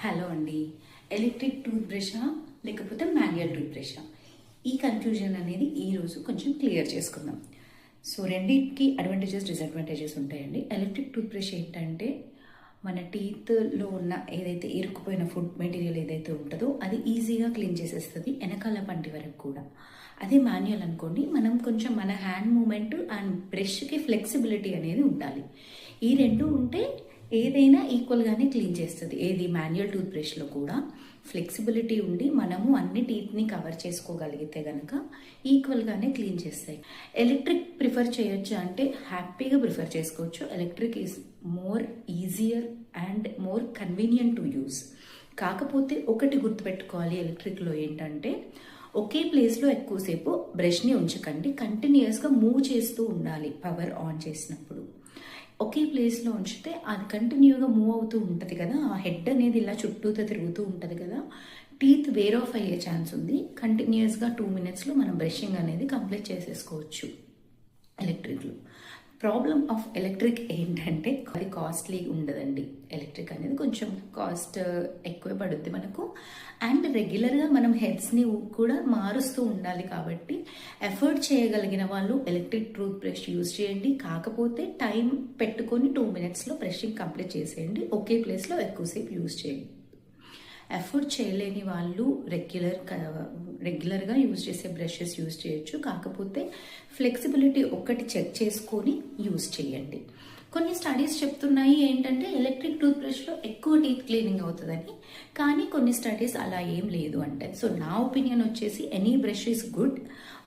Hello అండి. Electric tooth బ్రషా లేకపోతే manual tooth బ్రషా? ఈ కన్ఫ్యూజన్ అనేది ఈరోజు కొంచెం క్లియర్ చేసుకుందాం. సో రెండింటికి అడ్వాంటేజెస్ డిసడ్వాంటేజెస్ ఉంటాయండి. ఎలక్ట్రిక్ టూత్ బ్రష్ ఏంటంటే మన టీత్లో ఉన్న ఏదైతే ఇరుక్కుపోయిన ఫుడ్ మెటీరియల్ ఏదైతే ఉంటుందో అది ఈజీగా క్లీన్ చేసేస్తుంది వెనకాల పంటి వరకు కూడా. అదే మాన్యువల్ అనుకోండి, మనం కొంచెం మన హ్యాండ్ మూమెంట్ అండ్ బ్రష్కి ఫ్లెక్సిబిలిటీ అనేది ఉండాలి. ఈ రెండు ఉంటే ఏదైనా ఈక్వల్గానే క్లీన్ చేస్తుంది. ఏది మాన్యువల్ టూత్ బ్రష్లో కూడా ఫ్లెక్సిబిలిటీ ఉండి మనము అన్ని టీత్ని కవర్ చేసుకోగలిగితే కనుక ఈక్వల్గానే క్లీన్ చేస్తాయి. ఎలక్ట్రిక్ ప్రిఫర్ చేయొచ్చు అంటే హ్యాపీగా ప్రిఫర్ చేసుకోవచ్చు. Electric is more easier and more convenient to use. కాకపోతే ఒకటి గుర్తుపెట్టుకోవాలి, ఎలక్ట్రిక్లో ఏంటంటే ఒకే ప్లేస్లో ఎక్కువసేపు బ్రష్ని ఉంచకండి, కంటిన్యూస్గా మూవ్ చేస్తూ ఉండాలి. పవర్ ఆన్ చేసినప్పుడు ఒకే ప్లేస్లో ఉంచితే అది కంటిన్యూగా మూవ్ అవుతూ ఉంటుంది కదా, ఆ హెడ్ అనేది ఇలా చుట్టూతో తిరుగుతూ ఉంటుంది కదా, టీత్ వేర్ ఆఫ్ అయ్యే ఛాన్స్ ఉంది. కంటిన్యూస్గా 2 minutesలో మనం బ్రషింగ్ అనేది కంప్లీట్ చేసేసుకోవచ్చు ఎలక్ట్రిక్లో. ప్రాబ్లమ్ ఆఫ్ ఎలక్ట్రిక్ ఏంటంటే అది కాస్ట్లీ ఉండదండి. ఎలక్ట్రిక్ అనేది కొంచెం కాస్ట్ ఎక్కువ పడుద్ది మనకు, అండ్ రెగ్యులర్గా మనం హెడ్స్ని కూడా మారుస్తూ ఉండాలి. కాబట్టి ఎఫర్ట్ చేయగలిగిన వాళ్ళు ఎలక్ట్రిక్ టూత్ బ్రష్ యూజ్ చేయండి. కాకపోతే టైం పెట్టుకొని 2 minutesలో బ్రషింగ్ కంప్లీట్ చేసేయండి. ఒకే ప్లేస్లో ఎక్కువసేపు యూజ్ చేయండి. ఎఫర్ట్ చేయలేని వాళ్ళు రెగ్యులర్గా యూజ్ చేసే బ్రషెస్ యూజ్ చేయొచ్చు. కాకపోతే ఫ్లెక్సిబిలిటీ ఒక్కటి చెక్ చేసుకొని యూజ్ చేయండి. కొన్ని స్టడీస్ చెప్తున్నాయి ఏంటంటే ఎలక్ట్రిక్ టూత్ బ్రష్లో ఎక్కువ టీత్ క్లీనింగ్ అవుతుందని, కానీ కొన్ని స్టడీస్ అలా ఏం లేదు అంటే. సో నా ఒపీనియన్ వచ్చేసి ఎనీ బ్రష్ ఈస్ గుడ్.